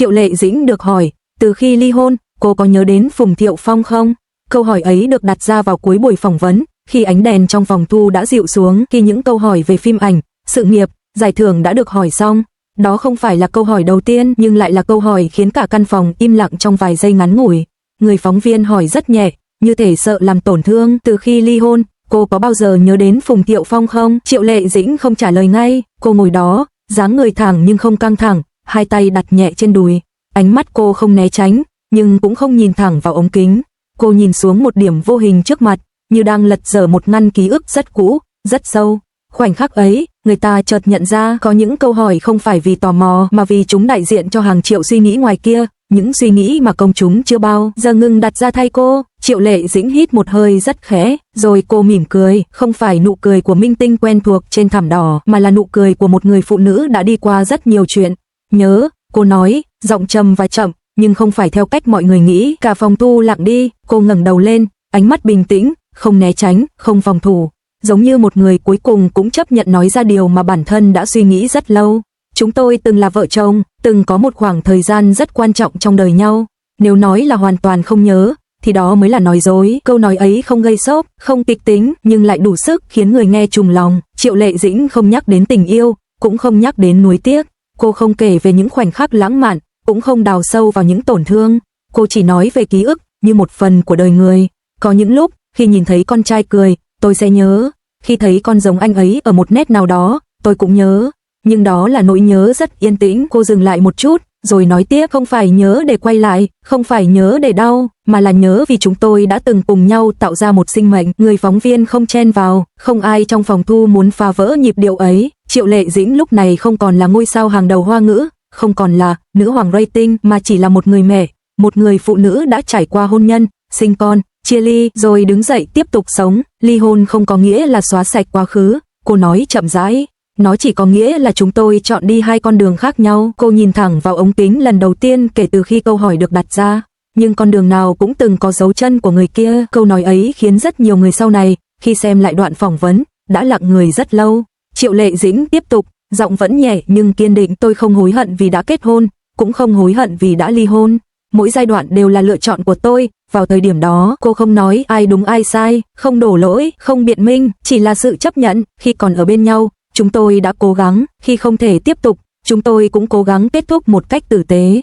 Triệu Lệ Dĩnh được hỏi, từ khi ly hôn, cô có nhớ đến Phùng Thiệu Phong không? Câu hỏi ấy được đặt ra vào cuối buổi phỏng vấn, khi ánh đèn trong phòng thu đã dịu xuống, khi những câu hỏi về phim ảnh, sự nghiệp, giải thưởng đã được hỏi xong. Đó không phải là câu hỏi đầu tiên, nhưng lại là câu hỏi khiến cả căn phòng im lặng trong vài giây ngắn ngủi. Người phóng viên hỏi rất nhẹ, như thể sợ làm tổn thương, từ khi ly hôn, cô có bao giờ nhớ đến Phùng Thiệu Phong không? Triệu Lệ Dĩnh không trả lời ngay, cô ngồi đó, dáng người thẳng nhưng không căng thẳng, hai tay đặt nhẹ trên đùi. Ánh mắt cô không né tránh, nhưng cũng không nhìn thẳng vào ống kính. Cô nhìn xuống một điểm vô hình trước mặt, như đang lật dở một ngăn ký ức rất cũ, rất sâu. Khoảnh khắc ấy, người ta chợt nhận ra có những câu hỏi không phải vì tò mò mà vì chúng đại diện cho hàng triệu suy nghĩ ngoài kia, những suy nghĩ mà công chúng chưa bao giờ ngừng đặt ra thay cô. Triệu Lệ Dĩnh hít một hơi rất khẽ, rồi cô mỉm cười, không phải nụ cười của minh tinh quen thuộc trên thảm đỏ, mà là nụ cười của một người phụ nữ đã đi qua rất nhiều chuyện. Nhớ, cô nói, giọng trầm và chậm, nhưng không phải theo cách mọi người nghĩ. Cả phòng thu lặng đi, cô ngẩng đầu lên, ánh mắt bình tĩnh, không né tránh, không phòng thủ, giống như một người cuối cùng cũng chấp nhận nói ra điều mà bản thân đã suy nghĩ rất lâu. Chúng tôi từng là vợ chồng, từng có một khoảng thời gian rất quan trọng trong đời nhau. Nếu nói là hoàn toàn không nhớ, thì đó mới là nói dối. Câu nói ấy không gây sốc, không kịch tính, nhưng lại đủ sức khiến người nghe trùng lòng. Triệu Lệ Dĩnh không nhắc đến tình yêu, cũng không nhắc đến nuối tiếc. Cô không kể về những khoảnh khắc lãng mạn, cũng không đào sâu vào những tổn thương. Cô chỉ nói về ký ức như một phần của đời người. Có những lúc, khi nhìn thấy con trai cười, tôi sẽ nhớ. Khi thấy con giống anh ấy ở một nét nào đó, tôi cũng nhớ. Nhưng đó là nỗi nhớ rất yên tĩnh. Cô dừng lại một chút, rồi nói tiếp, không phải nhớ để quay lại, không phải nhớ để đau, mà là nhớ vì chúng tôi đã từng cùng nhau tạo ra một sinh mệnh. Người phóng viên không chen vào, không ai trong phòng thu muốn phá vỡ nhịp điệu ấy. Triệu Lệ Dĩnh lúc này không còn là ngôi sao hàng đầu Hoa ngữ, không còn là nữ hoàng rating, mà chỉ là một người mẹ, một người phụ nữ đã trải qua hôn nhân, sinh con, chia ly, rồi đứng dậy tiếp tục sống. Ly hôn không có nghĩa là xóa sạch quá khứ, cô nói chậm rãi. Nó chỉ có nghĩa là chúng tôi chọn đi hai con đường khác nhau. Cô nhìn thẳng vào ống kính lần đầu tiên kể từ khi câu hỏi được đặt ra. Nhưng con đường nào cũng từng có dấu chân của người kia. Câu nói ấy khiến rất nhiều người sau này, khi xem lại đoạn phỏng vấn, đã lặng người rất lâu. Triệu Lệ Dĩnh tiếp tục, giọng vẫn nhẹ nhưng kiên định. Tôi không hối hận vì đã kết hôn, cũng không hối hận vì đã ly hôn. Mỗi giai đoạn đều là lựa chọn của tôi. Vào thời điểm đó, cô không nói ai đúng ai sai, không đổ lỗi, không biện minh, chỉ là sự chấp nhận. Khi còn ở bên nhau, chúng tôi đã cố gắng, khi không thể tiếp tục, chúng tôi cũng cố gắng kết thúc một cách tử tế.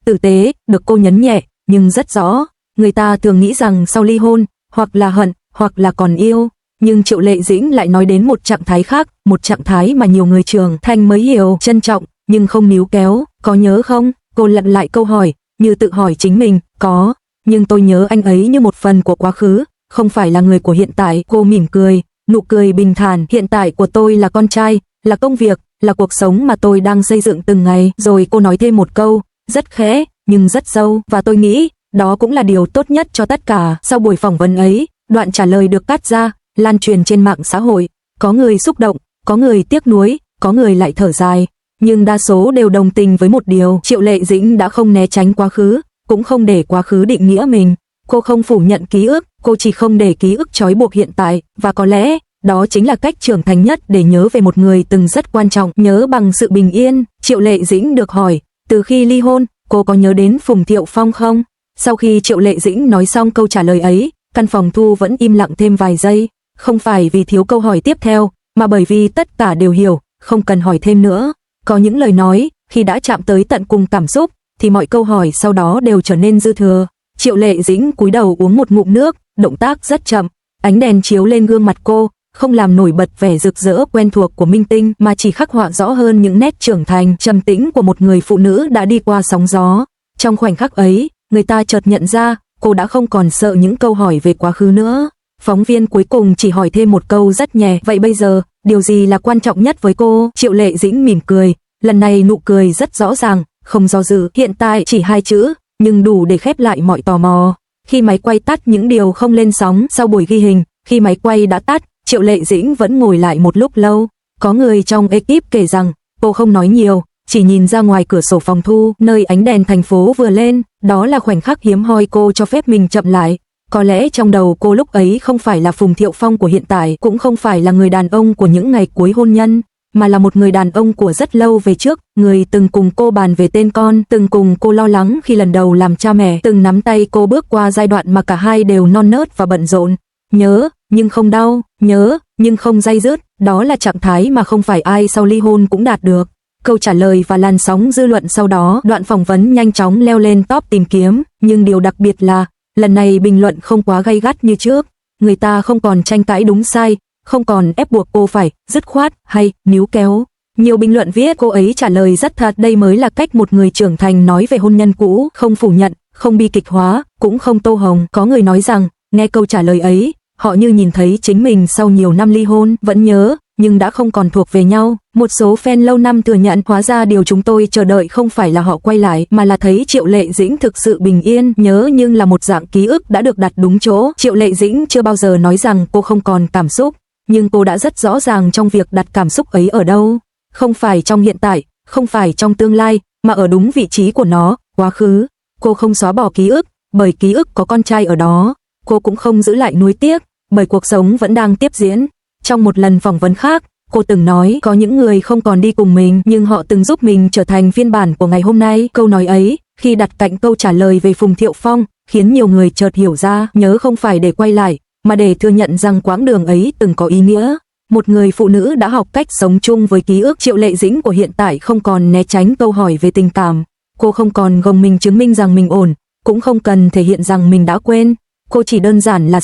Tử tế, được cô nhấn nhẹ, nhưng rất rõ. Người ta thường nghĩ rằng sau ly hôn, hoặc là hận, hoặc là còn yêu. Nhưng Triệu Lệ Dĩnh lại nói đến một trạng thái khác, một trạng thái mà nhiều người trưởng thành mới hiểu, trân trọng, nhưng không níu kéo. Có nhớ không? Cô lặp lại câu hỏi, như tự hỏi chính mình, có. Nhưng tôi nhớ anh ấy như một phần của quá khứ, không phải là người của hiện tại. Cô mỉm cười, nụ cười bình thản. Hiện tại của tôi là con trai, là công việc, là cuộc sống mà tôi đang xây dựng từng ngày. Rồi cô nói thêm một câu, rất khẽ, nhưng rất sâu, và tôi nghĩ, đó cũng là điều tốt nhất cho tất cả. Sau buổi phỏng vấn ấy, đoạn trả lời được cắt ra, lan truyền trên mạng xã hội. Có người xúc động, có người tiếc nuối, có người lại thở dài. Nhưng đa số đều đồng tình với một điều, Triệu Lệ Dĩnh đã không né tránh quá khứ, cũng không để quá khứ định nghĩa mình. Cô không phủ nhận ký ức, cô chỉ không để ký ức trói buộc hiện tại, và có lẽ, đó chính là cách trưởng thành nhất để nhớ về một người từng rất quan trọng, nhớ bằng sự bình yên. Triệu Lệ Dĩnh được hỏi, từ khi ly hôn, cô có nhớ đến Phùng Thiệu Phong không? Sau khi Triệu Lệ Dĩnh nói xong câu trả lời ấy, căn phòng thu vẫn im lặng thêm vài giây, không phải vì thiếu câu hỏi tiếp theo, mà bởi vì tất cả đều hiểu, không cần hỏi thêm nữa. Có những lời nói, khi đã chạm tới tận cùng cảm xúc, thì mọi câu hỏi sau đó đều trở nên dư thừa. Triệu Lệ Dĩnh cúi đầu uống một ngụm nước, động tác rất chậm. Ánh đèn chiếu lên gương mặt cô, không làm nổi bật vẻ rực rỡ quen thuộc của minh tinh, mà chỉ khắc họa rõ hơn những nét trưởng thành, trầm tĩnh của một người phụ nữ đã đi qua sóng gió. Trong khoảnh khắc ấy, người ta chợt nhận ra, cô đã không còn sợ những câu hỏi về quá khứ nữa. Phóng viên cuối cùng chỉ hỏi thêm một câu rất nhẹ, vậy bây giờ, điều gì là quan trọng nhất với cô? Triệu Lệ Dĩnh mỉm cười, lần này nụ cười rất rõ ràng, không do dự. Hiện tại chỉ 2 chữ, nhưng đủ để khép lại mọi tò mò. Khi máy quay tắt những điều không lên sóng sau buổi ghi hình, khi máy quay đã tắt, Triệu Lệ Dĩnh vẫn ngồi lại một lúc lâu. Có người trong ekip kể rằng, cô không nói nhiều, chỉ nhìn ra ngoài cửa sổ phòng thu, nơi ánh đèn thành phố vừa lên, đó là khoảnh khắc hiếm hoi cô cho phép mình chậm lại. Có lẽ trong đầu cô lúc ấy không phải là Phùng Thiệu Phong của hiện tại, cũng không phải là người đàn ông của những ngày cuối hôn nhân. mà là một người đàn ông của rất lâu về trước, người từng cùng cô bàn về tên con, từng cùng cô lo lắng khi lần đầu làm cha mẹ, từng nắm tay cô bước qua giai đoạn mà cả hai đều non nớt và bận rộn. Nhớ, nhưng không đau, nhớ, nhưng không day dứt, đó là trạng thái mà không phải ai sau ly hôn cũng đạt được. Câu trả lời và làn sóng dư luận sau đó, đoạn phỏng vấn nhanh chóng leo lên top tìm kiếm, nhưng điều đặc biệt là, lần này bình luận không quá gay gắt như trước. Người ta không còn tranh cãi đúng sai, không còn ép buộc cô phải dứt khoát hay níu kéo. Nhiều bình luận viết cô ấy trả lời rất thật, đây mới là cách một người trưởng thành nói về hôn nhân cũ, không phủ nhận, không bi kịch hóa, cũng không tô hồng. Có người nói rằng, nghe câu trả lời ấy, họ như nhìn thấy chính mình sau nhiều năm ly hôn, vẫn nhớ, nhưng đã không còn thuộc về nhau. Một số fan lâu năm thừa nhận hóa ra điều chúng tôi chờ đợi không phải là họ quay lại, mà là thấy Triệu Lệ Dĩnh thực sự bình yên, nhớ nhưng là một dạng ký ức đã được đặt đúng chỗ. Triệu Lệ Dĩnh chưa bao giờ nói rằng cô không còn cảm xúc, nhưng cô đã rất rõ ràng trong việc đặt cảm xúc ấy ở đâu. Không phải trong hiện tại, không phải trong tương lai, mà ở đúng vị trí của nó, quá khứ. Cô không xóa bỏ ký ức, bởi ký ức có con trai ở đó. Cô cũng không giữ lại nuối tiếc, bởi cuộc sống vẫn đang tiếp diễn. Trong một lần phỏng vấn khác, cô từng nói có những người không còn đi cùng mình, nhưng họ từng giúp mình trở thành phiên bản của ngày hôm nay. Câu nói ấy, khi đặt cạnh câu trả lời về Phùng Thiệu Phong, khiến nhiều người chợt hiểu ra, nhớ không phải để quay lại, mà để thừa nhận rằng quãng đường ấy từng có ý nghĩa. Một người phụ nữ đã học cách sống chung với ký ức. Triệu Lệ Dĩnh của hiện tại không còn né tránh câu hỏi về tình cảm. Cô không còn gồng mình chứng minh rằng mình ổn, cũng không cần thể hiện rằng mình đã quên. Cô chỉ đơn giản là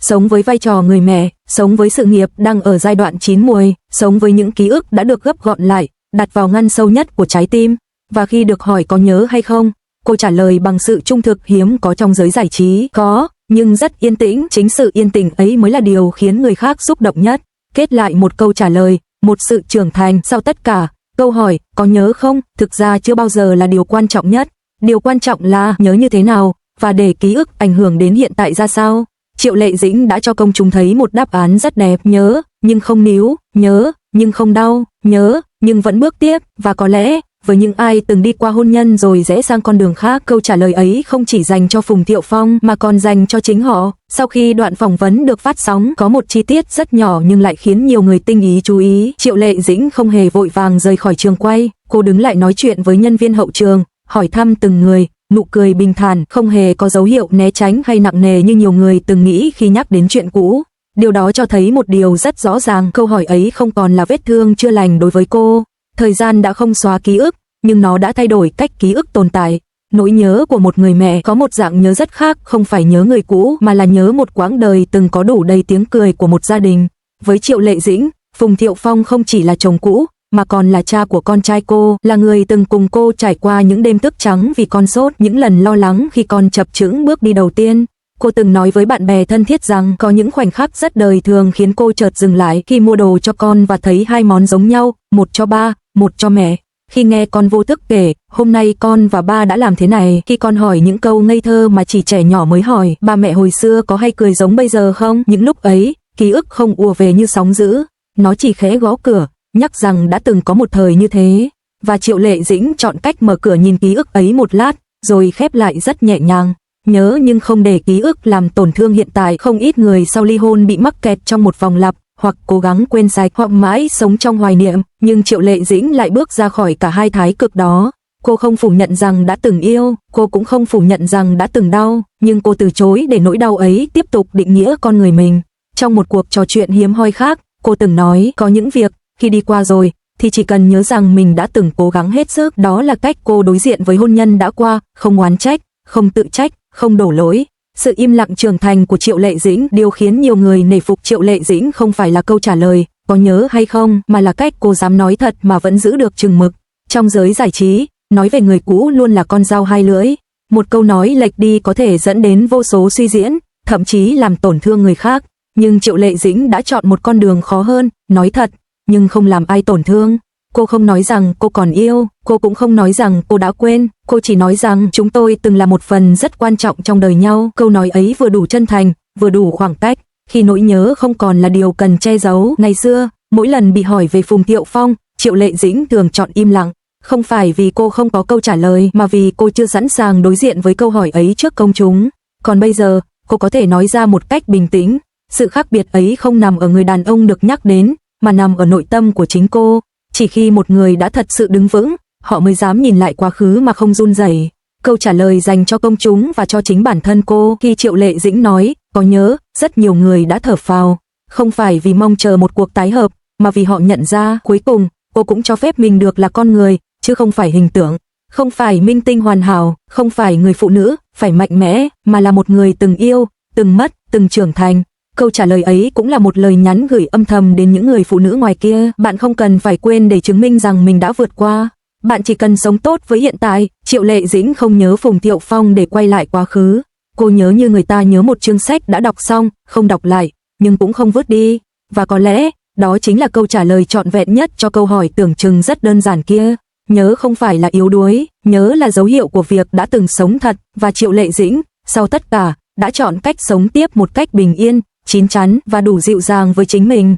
sống với vai trò người mẹ, sống với sự nghiệp đang ở giai đoạn chín muồi, sống với những ký ức đã được gấp gọn lại, đặt vào ngăn sâu nhất của trái tim. Và khi được hỏi có nhớ hay không, cô trả lời bằng sự trung thực hiếm có trong giới giải trí. Có, nhưng rất yên tĩnh, chính sự yên tĩnh ấy mới là điều khiến người khác xúc động nhất. Kết lại một câu trả lời, một sự trưởng thành sau tất cả. Câu hỏi, có nhớ không, thực ra chưa bao giờ là điều quan trọng nhất. Điều quan trọng là nhớ như thế nào, và để ký ức ảnh hưởng đến hiện tại ra sao. Triệu Lệ Dĩnh đã cho công chúng thấy một đáp án rất đẹp. Nhớ, nhưng không níu, nhớ, nhưng không đau, nhớ, nhưng vẫn bước tiếp. Và có lẽ, với những ai từng đi qua hôn nhân rồi rẽ sang con đường khác, câu trả lời ấy không chỉ dành cho Phùng Thiệu Phong mà còn dành cho chính họ. Sau khi đoạn phỏng vấn được phát sóng, có một chi tiết rất nhỏ nhưng lại khiến nhiều người tinh ý chú ý. Triệu Lệ Dĩnh không hề vội vàng rời khỏi trường quay, cô đứng lại nói chuyện với nhân viên hậu trường, hỏi thăm từng người, nụ cười bình thản, không hề có dấu hiệu né tránh hay nặng nề như nhiều người từng nghĩ khi nhắc đến chuyện cũ. Điều đó cho thấy một điều rất rõ ràng, câu hỏi ấy không còn là vết thương chưa lành đối với cô. Thời gian đã không xóa ký ức, nhưng nó đã thay đổi cách ký ức tồn tại. Nỗi nhớ của một người mẹ có một dạng nhớ rất khác, không phải nhớ người cũ mà là nhớ một quãng đời từng có đủ đầy tiếng cười của một gia đình. Với Triệu Lệ Dĩnh, Phùng Thiệu Phong không chỉ là chồng cũ, mà còn là cha của con trai cô, là người từng cùng cô trải qua những đêm thức trắng vì con sốt, những lần lo lắng khi con chập chững bước đi đầu tiên. Cô từng nói với bạn bè thân thiết rằng có những khoảnh khắc rất đời thường khiến cô chợt dừng lại khi mua đồ cho con và thấy hai món giống nhau, một cho ba, một cho mẹ. Khi nghe con vô thức kể, hôm nay con và ba đã làm thế này, khi con hỏi những câu ngây thơ mà chỉ trẻ nhỏ mới hỏi, ba mẹ hồi xưa có hay cười giống bây giờ không? Những lúc ấy, ký ức không ùa về như sóng dữ, nó chỉ khẽ gõ cửa, nhắc rằng đã từng có một thời như thế. Và Triệu Lệ Dĩnh chọn cách mở cửa nhìn ký ức ấy một lát, rồi khép lại rất nhẹ nhàng. Nhớ nhưng không để ký ức làm tổn thương hiện tại. Không ít người sau ly hôn bị mắc kẹt trong một vòng lặp, hoặc cố gắng quên sạch, hoặc mãi sống trong hoài niệm. Nhưng Triệu Lệ Dĩnh lại bước ra khỏi cả hai thái cực đó. Cô không phủ nhận rằng đã từng yêu, cô cũng không phủ nhận rằng đã từng đau, nhưng cô từ chối để nỗi đau ấy tiếp tục định nghĩa con người mình. Trong một cuộc trò chuyện hiếm hoi khác, cô từng nói, có những việc, khi đi qua rồi, thì chỉ cần nhớ rằng mình đã từng cố gắng hết sức. Đó là cách cô đối diện với hôn nhân đã qua, không oán trách, không tự trách, không đổ lỗi. Sự im lặng trưởng thành của Triệu Lệ Dĩnh, điều khiến nhiều người nể phục Triệu Lệ Dĩnh không phải là câu trả lời, có nhớ hay không, mà là cách cô dám nói thật mà vẫn giữ được chừng mực. Trong giới giải trí, nói về người cũ luôn là con dao hai lưỡi. Một câu nói lệch đi có thể dẫn đến vô số suy diễn, thậm chí làm tổn thương người khác. Nhưng Triệu Lệ Dĩnh đã chọn một con đường khó hơn, nói thật, nhưng không làm ai tổn thương. Cô không nói rằng cô còn yêu, cô cũng không nói rằng cô đã quên, cô chỉ nói rằng chúng tôi từng là một phần rất quan trọng trong đời nhau. Câu nói ấy vừa đủ chân thành, vừa đủ khoảng cách. Khi nỗi nhớ không còn là điều cần che giấu. Ngày xưa, mỗi lần bị hỏi về Phùng Thiệu Phong, Triệu Lệ Dĩnh thường chọn im lặng. Không phải vì cô không có câu trả lời, mà vì cô chưa sẵn sàng đối diện với câu hỏi ấy trước công chúng. Còn bây giờ, cô có thể nói ra một cách bình tĩnh. Sự khác biệt ấy không nằm ở người đàn ông được nhắc đến, mà nằm ở nội tâm của chính cô. chỉ khi một người đã thật sự đứng vững, họ mới dám nhìn lại quá khứ mà không run rẩy. Câu trả lời dành cho công chúng và cho chính bản thân cô khi Triệu Lệ Dĩnh nói, có nhớ, rất nhiều người đã thở phào, không phải vì mong chờ một cuộc tái hợp, mà vì họ nhận ra cuối cùng, cô cũng cho phép mình được là con người, chứ không phải hình tượng, không phải minh tinh hoàn hảo, không phải người phụ nữ, phải mạnh mẽ, mà là một người từng yêu, từng mất, từng trưởng thành. Câu trả lời ấy cũng là một lời nhắn gửi âm thầm đến những người phụ nữ ngoài kia, bạn không cần phải quên để chứng minh rằng mình đã vượt qua. Bạn chỉ cần sống tốt với hiện tại. Triệu Lệ Dĩnh không nhớ Phùng Thiệu Phong để quay lại quá khứ. Cô nhớ như người ta nhớ một chương sách đã đọc xong, không đọc lại, nhưng cũng không vứt đi. Và có lẽ, đó chính là câu trả lời trọn vẹn nhất cho câu hỏi tưởng chừng rất đơn giản kia. Nhớ không phải là yếu đuối, nhớ là dấu hiệu của việc đã từng sống thật. Và Triệu Lệ Dĩnh, sau tất cả, đã chọn cách sống tiếp một cách bình yên, chín chắn và đủ dịu dàng với chính mình.